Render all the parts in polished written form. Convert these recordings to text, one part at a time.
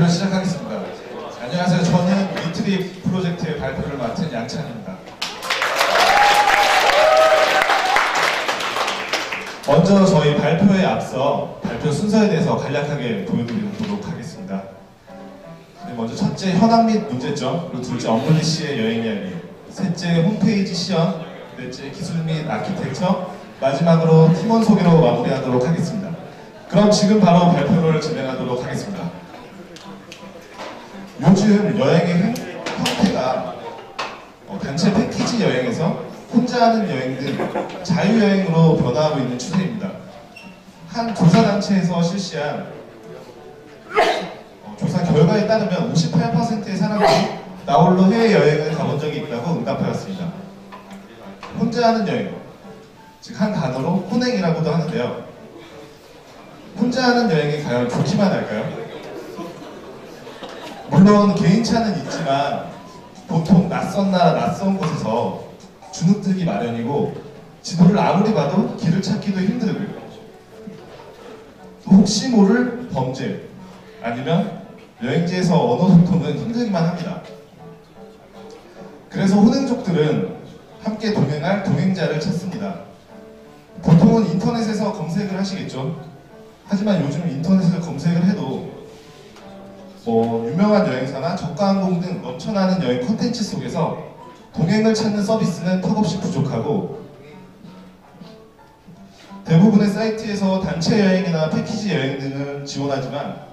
발표를 시작하겠습니다. 안녕하세요. 저는 위트립 프로젝트의 발표를 맡은 양찬입니다. 먼저 저희 발표에 앞서 발표 순서에 대해서 간략하게 보여드리도록 하겠습니다. 먼저 첫째, 현황 및 문제점, 그리고 둘째, 언블리시의 여행 이야기, 셋째, 홈페이지 시연, 넷째, 기술 및 아키텍처, 마지막으로 팀원 소개로 마무리하도록 하겠습니다. 그럼 지금 바로 발표를 진행하도록 하겠습니다. 요즘 여행의 형태가 단체 패키지 여행에서 혼자 하는 여행 등 자유여행으로 변화하고 있는 추세입니다. 한 조사단체에서 실시한 조사 결과에 따르면 58%의 사람들이 나홀로 해외여행을 가본 적이 있다고 응답하였습니다. 혼자 하는 여행, 즉 한 단어로 혼행이라고도 하는데요. 혼자 하는 여행이 과연 좋기만 할까요? 물론 개인차는 있지만 보통 낯선 나라, 낯선 곳에서 주눅들기 마련이고 지도를 아무리 봐도 길을 찾기도 힘들고요. 또 혹시 모를 범죄 아니면 여행지에서 언어 소통은 힘들기만 합니다. 그래서 혼행족들은 함께 동행할 동행자를 찾습니다. 보통은 인터넷에서 검색을 하시겠죠. 하지만 요즘 인터넷에서 검색을 해도 유명한 여행사나 저가항공 등 넘쳐나는 여행 콘텐츠 속에서 동행을 찾는 서비스는 턱없이 부족하고 대부분의 사이트에서 단체 여행이나 패키지 여행 등을 지원하지만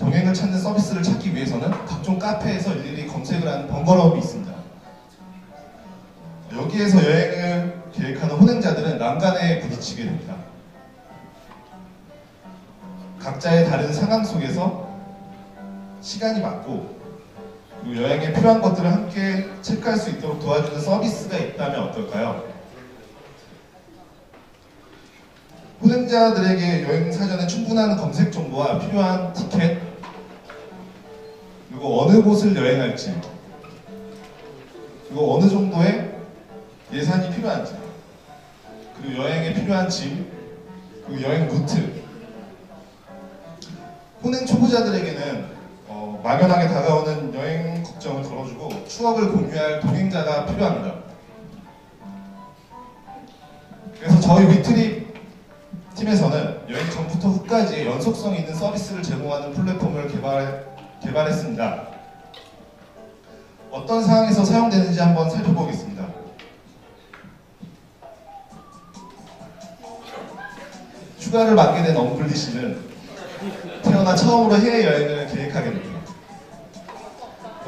동행을 찾는 서비스를 찾기 위해서는 각종 카페에서 일일이 검색을 하는 번거로움이 있습니다. 여기에서 여행을 계획하는 혼행자들은 난간에 부딪히게 됩니다. 각자의 다른 상황 속에서 시간이 맞고 그리고 여행에 필요한 것들을 함께 체크할 수 있도록 도와주는 서비스가 있다면 어떨까요? 혼행자들에게 여행 사전에 충분한 검색 정보와 필요한 티켓, 그리고 어느 곳을 여행할지, 그리고 어느 정도의 예산이 필요한지, 그리고 여행에 필요한 짐, 그리고 여행 루트. 혼행 초보자들에게는 막연하게 다가오는 여행 걱정을 덜어주고 추억을 공유할 동행자가 필요합니다. 그래서 저희 위트립 팀에서는 여행 전부터 후까지 연속성 있는 서비스를 제공하는 플랫폼을 개발했습니다. 어떤 상황에서 사용되는지 한번 살펴보겠습니다. 휴가를 맞게 된 언블리시는 태어나 처음으로 해외여행을 계획하게 됩니다.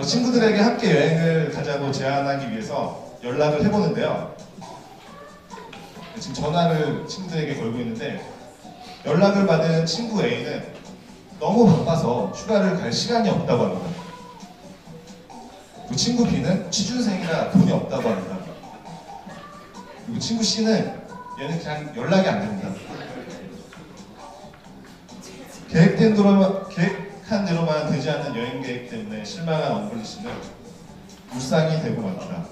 친구들에게 함께 여행을 가자고 제안하기 위해서 연락을 해보는데요. 지금 전화를 친구들에게 걸고 있는데 연락을 받은 친구 A는 너무 바빠서 휴가를 갈 시간이 없다고 합니다. 그리고 친구 B는 취준생이라 돈이 없다고 합니다. 그리고 친구 C는 얘는 그냥 연락이 안 됩니다. 계획한 대로만 되지 않는 여행 계획 때문에 실망한 언블리시는 울상이 되고 맙니다.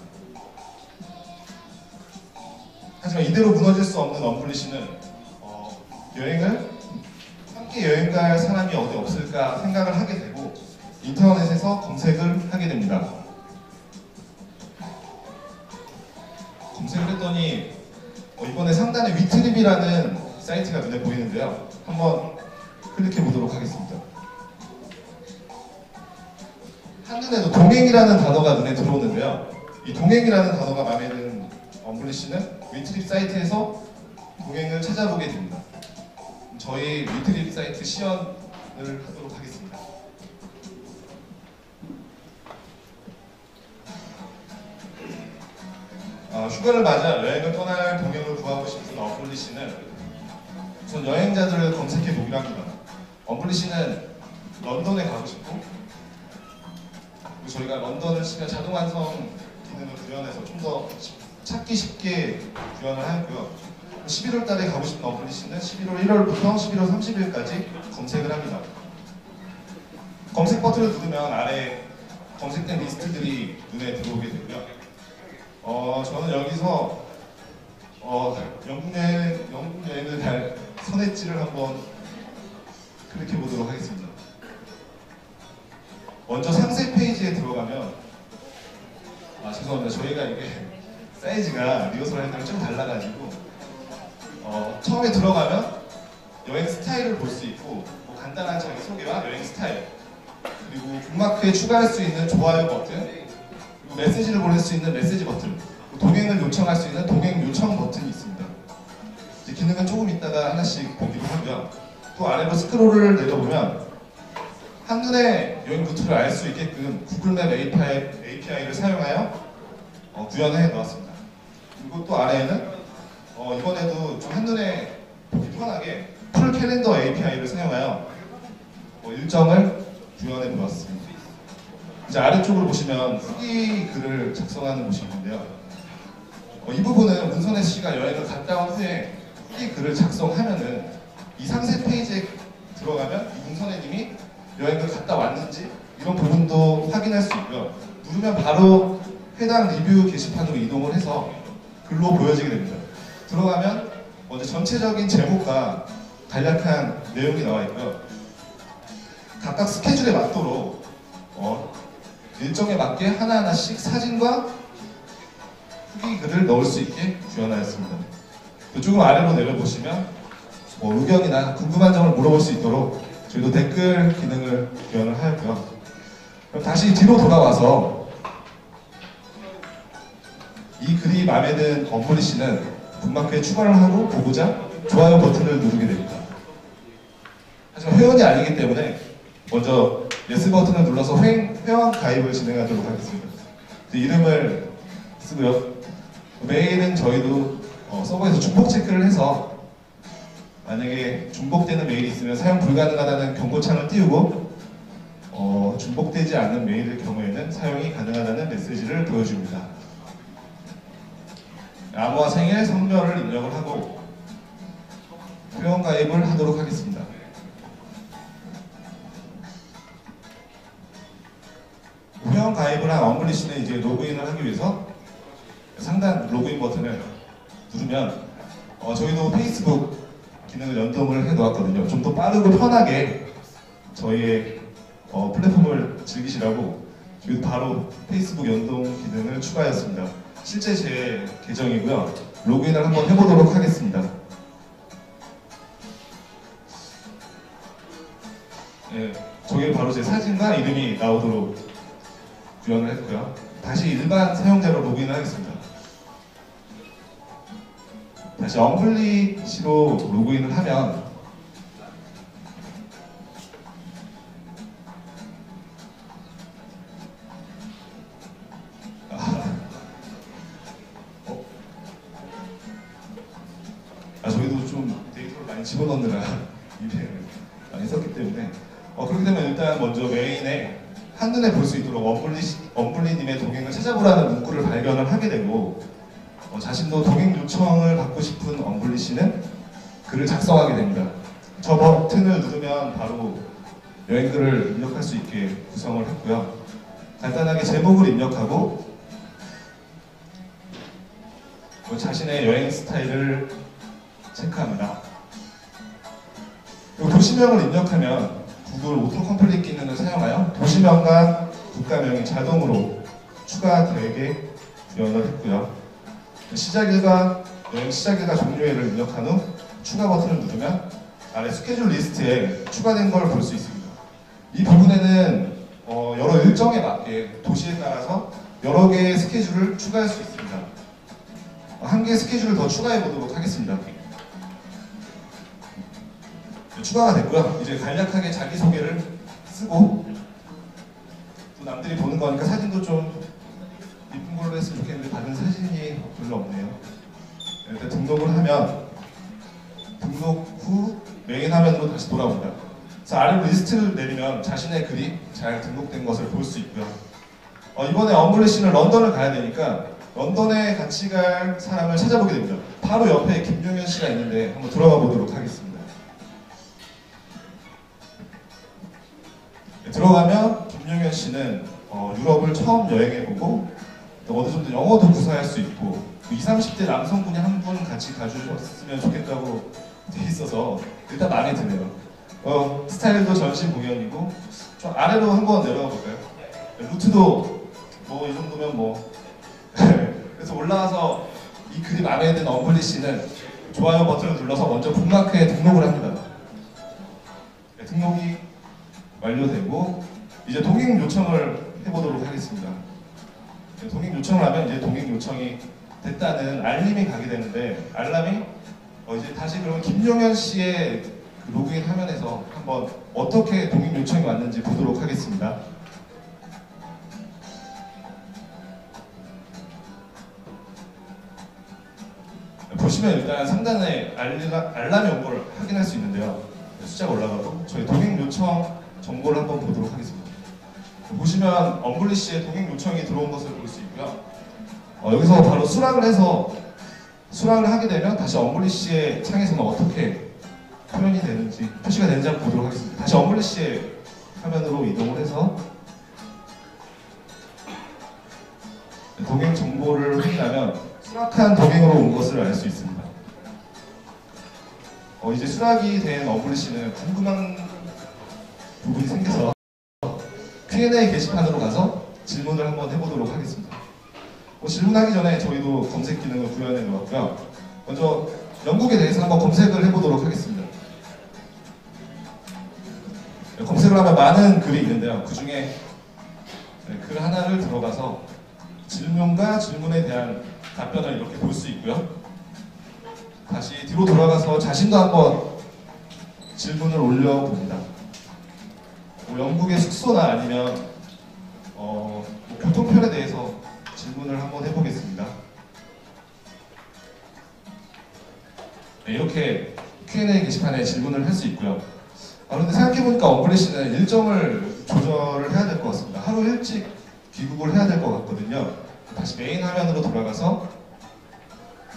하지만 이대로 무너질 수 없는 언블리시는 여행을 함께 여행 갈 사람이 어디 없을까 생각을 하게 되고 인터넷에서 검색을 하게 됩니다. 검색을 했더니 이번에 상단에 위트립이라는 사이트가 눈에 보이는데요. 한번 클릭해 보도록 하겠습니다. 한눈에도 동행이라는 단어가 눈에 들어오는데요. 이 동행이라는 단어가 마음에 드는 언블리시는 위트립 사이트에서 동행을 찾아보게 됩니다. 저희 위트립 사이트 시연을 하도록 하겠습니다. 휴가를 맞아 여행을 떠날 동행을 구하고 싶은 언블리시는 우선 여행자들을 검색해 보기로 합니다. 언블리시는 런던에 가고 싶고 그리고 저희가 런던을 치면 자동 완성 기능을 구현해서 좀 더 찾기 쉽게 구현을 하였고요. 11월 달에 가고 싶은 언블리시는 11월 1월부터 11월 30일까지 검색을 합니다. 검색 버튼을 누르면 아래 검색된 리스트들이 눈에 들어오게 되고요. 저는 여기서 영국 여행을 갈 선엣지를 한번 클릭해 보도록 하겠습니다. 먼저 상세 페이지에 들어가면 죄송합니다. 저희가 이게 사이즈가 리허설 할 때랑 좀 달라가지고 처음에 들어가면 여행 스타일을 볼 수 있고 뭐 간단한 자기소개와 여행 스타일, 그리고 북마크에 추가할 수 있는 좋아요 버튼, 그리고 메시지를 보낼 수 있는 메시지 버튼, 동행을 요청할 수 있는 동행 요청 버튼이 있습니다. 이제 기능은 조금 이따가 하나씩 보기로 하고요. 또 아래로 스크롤을 내려보면 한눈에 여행 루트를 알 수 있게끔 구글맵 API를 사용하여 구현해 놓았습니다. 그리고 또 아래에는 이번에도 좀 한눈에 보기 편하게 풀 캘린더 API를 사용하여 일정을 구현해 놓았습니다. 이제 아래쪽을 보시면 후기 글을 작성하는 곳이 있는데요. 이 부분은 문선혜 씨가 여행을 갔다 온 후에 후기 글을 작성하면은 이 상세 페이지에 들어가면 문선혜 님이 여행을 갔다 왔는지 이런 부분도 확인할 수 있고요. 누르면 바로 해당 리뷰 게시판으로 이동을 해서 글로 보여지게 됩니다. 들어가면 먼저 전체적인 제목과 간략한 내용이 나와 있고요. 각각 스케줄에 맞도록 일정에 맞게 하나하나씩 사진과 후기 글을 넣을 수 있게 구현하였습니다. 조금 아래로 내려보시면 의견이나 궁금한 점을 물어볼 수 있도록 저희도 댓글 기능을 구현을 하였고요. 그럼 다시 뒤로 돌아와서 이 글이 마음에 든 엄블리 씨는 북마크에 추가를 하고 보고자 좋아요 버튼을 누르게 됩니다. 하지만 회원이 아니기 때문에 먼저 예스 버튼을 눌러서 회원 가입을 진행하도록 하겠습니다. 이름을 쓰고요. 메일은 저희도 서버에서 중복 체크를 해서 만약에 중복되는 메일이 있으면 사용 불가능하다는 경고창을 띄우고 중복되지 않는 메일일 경우에는 사용이 가능하다는 메시지를 보여줍니다. 암호화 생일, 성별을 입력을 하고 회원 가입을 하도록 하겠습니다. 회원 가입을 한 엄블리 씨는 이제 로그인을 하기 위해서 상단 로그인 버튼을 누르면 저희도 페이스북 기능을 연동을 해 놓았거든요. 좀 더 빠르고 편하게 저희의 플랫폼을 즐기시라고 저희도 바로 페이스북 연동 기능을 추가하였습니다. 실제 제 계정이고요. 로그인을 한번 해보도록 하겠습니다. 네, 저게 바로 제 사진과 이름이 나오도록 구현을 했고요. 다시 일반 사용자로 로그인을 하겠습니다. 다시 엄블리 씨로 로그인을 하면 저희도 좀 데이터를 많이 집어넣느라 일을 많이 썼기 때문에 그렇게 되면 일단 먼저 메인에 한눈에 볼 수 있도록 엄블리님의 동행을 찾아보라는 문구를 발견을 하게 되고 자신도 동행 요청을 받고 싶은 엄블리 씨는 글을 작성하게 됩니다. 저 버튼을 누르면 바로 여행글을 입력할 수 있게 구성을 했고요. 간단하게 제목을 입력하고 자신의 여행 스타일을 체크합니다. 그리고 도시명을 입력하면 구글 오토 컴플릿 기능을 사용하여 도시명과 국가명이 자동으로 추가되게 구현을 했고요. 시작일과 여행 시작일과 종료일을 입력한 후 추가 버튼을 누르면 아래 스케줄 리스트에 추가된 걸 볼 수 있습니다. 이 부분에는 여러 일정에 맞게 도시에 따라서 여러 개의 스케줄을 추가할 수 있습니다. 한 개의 스케줄을 더 추가해 보도록 하겠습니다. 추가가 됐고요. 이제 간략하게 자기소개를 쓰고 또 남들이 보는 거니까 사진도 좀 이쁜 걸로 했으면 좋겠는데 받은 사진이 별로 없네요. 일단 등록을 하면 등록 후 메인 화면으로 다시 돌아옵니다. 그래서 아래로 리스트를 내리면 자신의 글이 잘 등록된 것을 볼 수 있고요. 이번에 엄블리 씨는 런던을 가야 되니까 런던에 같이 갈 사람을 찾아보게 됩니다. 바로 옆에 김용현 씨가 있는데 한번 들어가 보도록 하겠습니다. 들어가면 김용현 씨는 유럽을 처음 여행해보고 어느 정도 영어도 구사할 수 있고 20, 30대 남성분이 한 분 같이 가주셨으면 좋겠다고 돼 있어서 일단 마음에 드네요. 스타일도 전신 공연이고 좀 아래로 한번 내려가 볼까요? 루트도 뭐 이 정도면 뭐 그래서 올라와서 이 글이 마음에 드는 언블리시는 좋아요 버튼을 눌러서 먼저 북마크에 등록을 합니다. 네, 등록이 완료되고 이제 동행 요청을 해보도록 하겠습니다. 네, 동행 요청을 하면 이제 동행 요청이 됐다는 알림이 가게 되는데 알람이 이제 다시 그러면 김용현 씨의 그 로그인 화면에서 한번 어떻게 동행 요청이 왔는지 보도록 하겠습니다. 보시면 일단 상단에 알람이 온 걸 확인할 수 있는데요. 숫자가 올라가고 저희 동행 요청 정보를 한번 보도록 하겠습니다. 보시면 언블리시의 동행 요청이 들어온 것을 볼 수 있고요. 여기서 바로 수락을 하게 되면 다시 언블리시의 창에서는 어떻게 표현이 되는지 표시가 되는지 한번 보도록 하겠습니다. 다시 언블리시의 화면으로 이동을 해서 동행 정보를 확인하면 수락한 동행으로 온 것을 알 수 있습니다. 이제 수락이 된 언블리시는 궁금한 부분이 생겨서 Q&A 게시판으로 가서 질문을 한번 해보도록 하겠습니다. 질문하기 전에 저희도 검색 기능을 구현해 놓았고요. 먼저 영국에 대해서 한번 검색을 해보도록 하겠습니다. 검색을 하면 많은 글이 있는데요. 그 중에 글 하나를 들어가서 질문과 질문에 대한 답변을 이렇게 볼 수 있고요. 다시 뒤로 돌아가서 자신도 한번 질문을 올려봅니다. 영국의 숙소나 아니면 교통편에 대해서 질문을 한번 해보겠습니다. 네, 이렇게 Q&A 게시판에 질문을 할 수 있고요. 그런데 생각해보니까 언블리시는 일정을 조절을 해야 될 것 같습니다. 하루 일찍 귀국을 해야 될 것 같거든요. 다시 메인 화면으로 돌아가서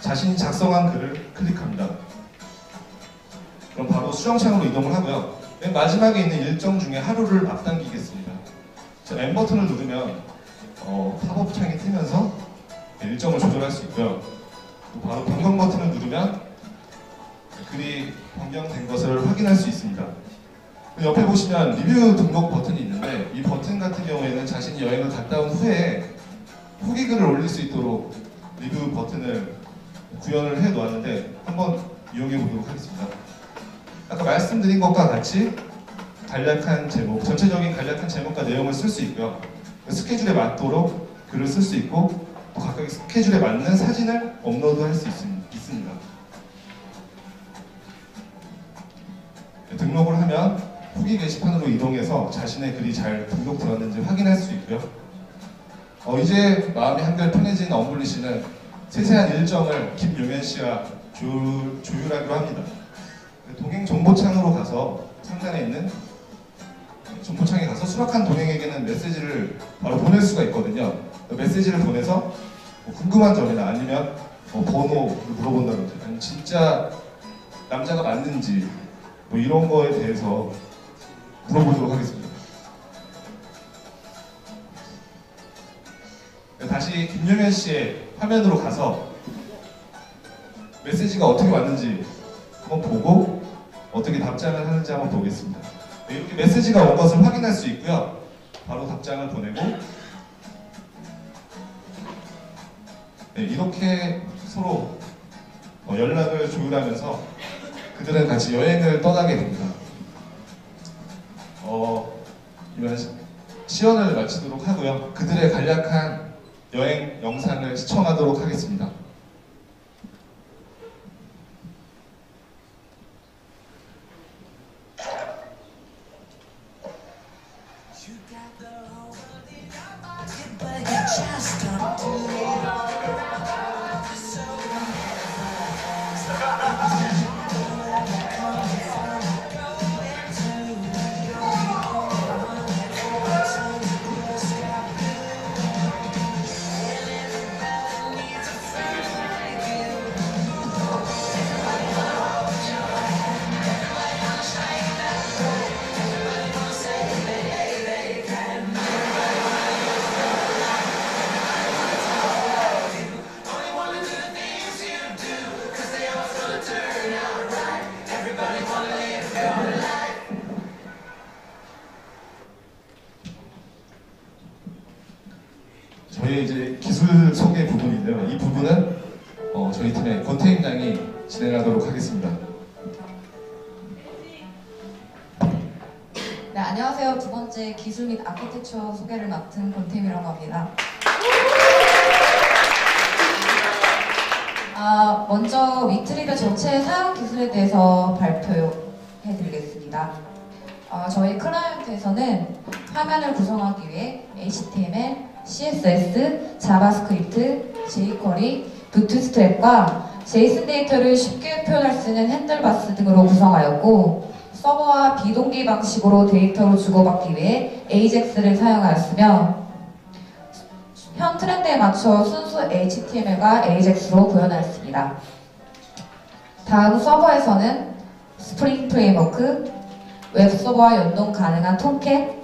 자신이 작성한 글을 클릭합니다. 그럼 바로 수정창으로 이동을 하고요. 맨 마지막에 있는 일정 중에 하루를 앞당기겠습니다. N 버튼을 누르면 팝업 창이 뜨면서 일정을 조절할 수 있고요. 또 바로 변경 버튼을 누르면 글이 변경된 것을 확인할 수 있습니다. 옆에 보시면 리뷰 등록 버튼이 있는데 이 버튼 같은 경우에는 자신이 여행을 갔다 온 후에 후기 글을 올릴 수 있도록 리뷰 버튼을 구현을 해 놓았는데 한번 이용해 보도록 하겠습니다. 아까 말씀드린 것과 같이 간략한 제목, 전체적인 간략한 제목과 내용을 쓸 수 있고요. 스케줄에 맞도록 글을 쓸 수 있고 또 각각의 스케줄에 맞는 사진을 업로드할 수 있습니다. 등록을 하면 후기 게시판으로 이동해서 자신의 글이 잘 등록되었는지 확인할 수 있고요. 이제 마음이 한결 편해진 언블리시는 세세한 일정을 김용현 씨와 조율하기로 합니다. 동행 정보창으로 가서 상단에 있는 정보창에 가서 수락한 동행에게는 메시지를 바로 보낼 수가 있거든요. 메시지를 보내서 궁금한 점이나 아니면 번호를 물어본다든지 아니면 진짜 남자가 맞는지 이런 거에 대해서 물어보도록 하겠습니다. 다시 김용현 씨의 화면으로 가서 메시지가 어떻게 왔는지 한번 보고 어떻게 답장을 하는지 한번 보겠습니다. 이렇게 메시지가 온 것을 확인할 수 있고요. 바로 답장을 보내고 이렇게 서로 연락을 조율하면서 그들은 같이 여행을 떠나게 됩니다. 이번 시연을 마치도록 하고요. 그들의 간략한 여행 영상을 시청하도록 하겠습니다. 저희 이제 기술 소개 부분인데요. 이 부분은 저희 팀의 권태임장이 진행하도록 하겠습니다. 네, 안녕하세요. 두 번째 기술 및 아키텍처 소개를 맡은 권태임이라고 합니다. 먼저 위트리드 전체 사용 기술에 대해서 발표해드리겠습니다. 저희 클라이언트에서는 화면을 구성하기 위해 HTML, CSS, 자바스크립트, jQuery, 부트스트랩과 제이슨 데이터를 쉽게 표현할 수 있는 핸들바스 등으로 구성하였고, 서버와 비동기 방식으로 데이터를 주고받기 위해 AJAX를 사용하였으며, 현 트렌드에 맞춰 순수 HTML과 AJAX로 구현하였습니다. 다음 서버에서는 스프링 프레임워크, 웹서버와 연동 가능한 톰캣,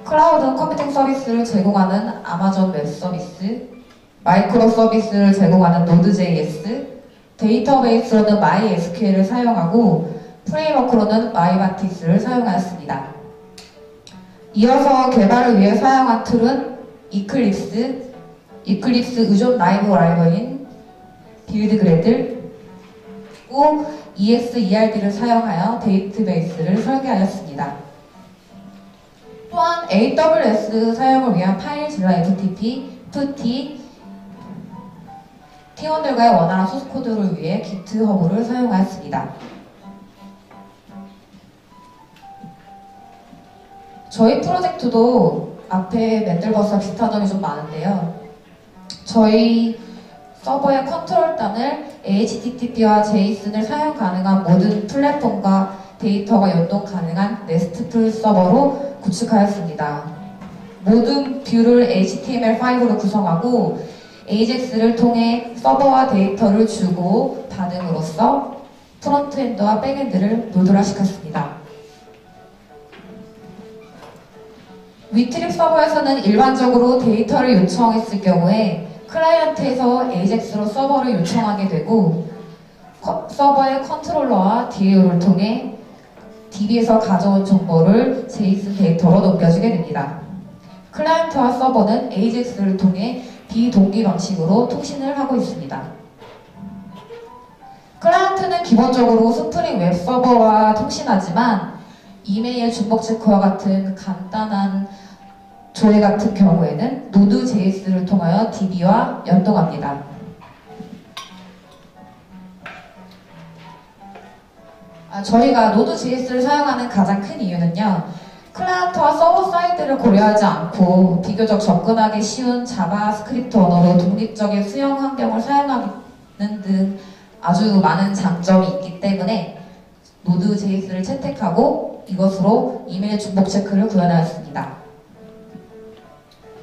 클라우드 컴퓨팅 서비스를 제공하는 아마존 웹 서비스, 마이크로 서비스를 제공하는 노드.js, 데이터베이스로는 MySQL을 사용하고 프레임워크로는 마이바티스를 사용하였습니다. 이어서 개발을 위해 사용한 툴은 이클립스 의존 라이브러리인 빌드그래들, 꼭 EXERD를 사용하여 데이터베이스를 설계하였습니다. 또한 AWS 사용을 위한 파일질러 FTP, PuTTY, 팀원들과의 원활한 소스코드를 위해 기트허브를 사용하였습니다. 저희 프로젝트도 앞에 맨들버스와 비슷한 점이 좀 많은데요. 저희 서버의 컨트롤단을 HTTP와 JSON을 사용 가능한 모든 플랫폼과 데이터가 연동 가능한 네스트풀 서버로 구축하였습니다. 모든 뷰를 HTML 파일로 구성하고 AJAX를 통해 서버와 데이터를 주고 받음으로써 프론트엔드와 백엔드를 노드화시켰습니다. 위트립 서버에서는 일반적으로 데이터를 요청했을 경우에 클라이언트에서 AJAX로 서버를 요청하게 되고, 서버의 컨트롤러와 DAO를 통해 DB에서 가져온 정보를 JSON 데이터로 넘겨주게 됩니다. 클라이언트와 서버는 AJAX를 통해 비동기 방식으로 통신을 하고 있습니다. 클라이언트는 기본적으로 스프링 웹 서버와 통신하지만 이메일 중복 체크와 같은 간단한 조회 같은 경우에는 노드.js를 통하여 DB와 연동합니다. 저희가 노드.js를 사용하는 가장 큰 이유는요, 클라이언트와 서버 사이드를 고려하지 않고 비교적 접근하기 쉬운 자바스크립트 언어로 독립적인 수영 환경을 사용하는 등 아주 많은 장점이 있기 때문에 노드.js를 채택하고 이것으로 이메일 중복 체크를 구현하였습니다.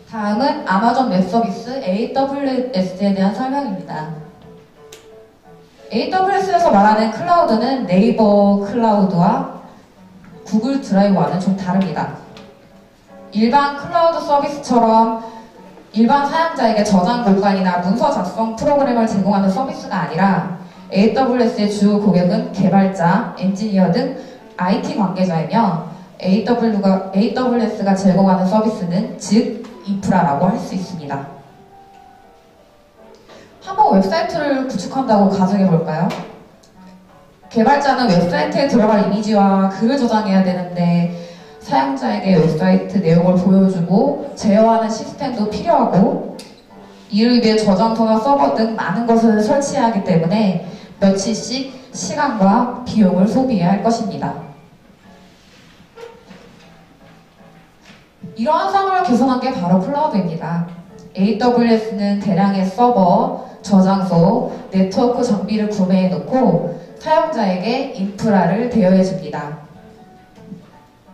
다음은 아마존 웹 서비스 AWS에 대한 설명입니다. AWS에서 말하는 클라우드는 네이버 클라우드와 구글 드라이브와는 좀 다릅니다. 일반 클라우드 서비스처럼 일반 사용자에게 저장 공간이나 문서 작성 프로그램을 제공하는 서비스가 아니라 AWS의 주 고객은 개발자, 엔지니어 등 IT 관계자이며 AWS가 제공하는 서비스는 즉 인프라라고 할 수 있습니다. 한번 웹사이트를 구축한다고 가정해볼까요? 개발자는 웹사이트에 들어갈 이미지와 글을 저장해야 되는데 사용자에게 웹사이트 내용을 보여주고 제어하는 시스템도 필요하고, 이를 위해 저장소나 서버 등 많은 것을 설치해야 하기 때문에 며칠씩 시간과 비용을 소비해야 할 것입니다. 이러한 상황을 개선한 게 바로 클라우드입니다. AWS는 대량의 서버, 저장소, 네트워크 장비를 구매해 놓고 사용자에게 인프라를 대여해 줍니다.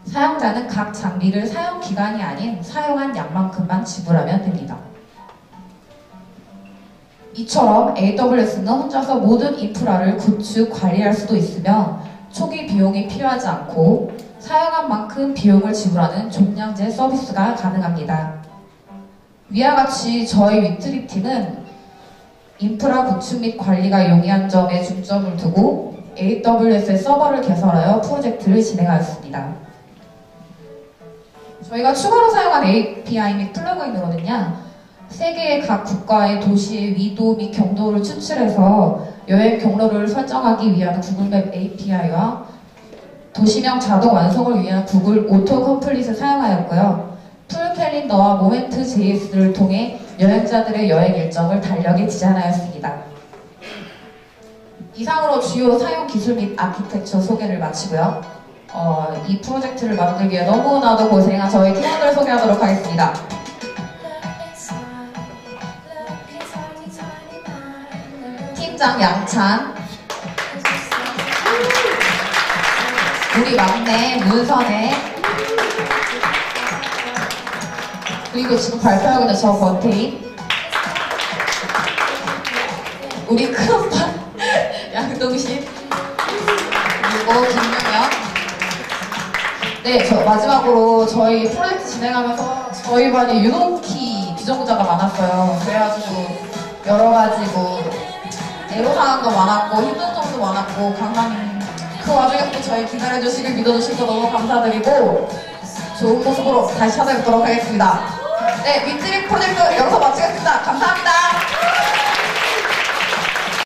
사용자는 각 장비를 사용 기간이 아닌 사용한 양만큼만 지불하면 됩니다. 이처럼 AWS는 혼자서 모든 인프라를 구축, 관리할 수도 있으며 초기 비용이 필요하지 않고 사용한 만큼 비용을 지불하는 종량제 서비스가 가능합니다. 위와 같이 저희 위트립 팀은 인프라 구축 및 관리가 용이한 점에 중점을 두고 AWS의 서버를 개설하여 프로젝트를 진행하였습니다. 저희가 추가로 사용한 API 및 플러그인으로는요, 세계의 각 국가의 도시의 위도 및 경도를 추출해서 여행 경로를 설정하기 위한 구글맵 API와 도시명 자동 완성을 위한 구글 오토 컴플릿을 사용하였고요. 풀 캘린더와 모멘트 JS를 통해 여행자들의 여행 일정을 달력에 디자인하였습니다. 이상으로 주요 사용 기술 및 아키텍처 소개를 마치고요. 이 프로젝트를 만들기에 너무나도 고생한 저희 팀원들 소개하도록 하겠습니다. 팀장 양찬, 우리 막내 문선혜, 그리고 지금 발표하고 있는 저 권태인, 우리 큰오빠 양동신, 그리고 김명영. 네, 마지막으로 저희 프로젝트 진행하면서 저희 반이 유독히 비정자가 많았어요. 그래가지고 여러 가지고 애로사항도 많았고 힘든 점도 많았고 강남 그 와중에 또 저희 기다려주시고 믿어주시고 너무 감사드리고 좋은 모습으로 다시 찾아뵙도록 하겠습니다. 네, 윈트리 프로젝트 여기서 마치겠습니다. 감사합니다.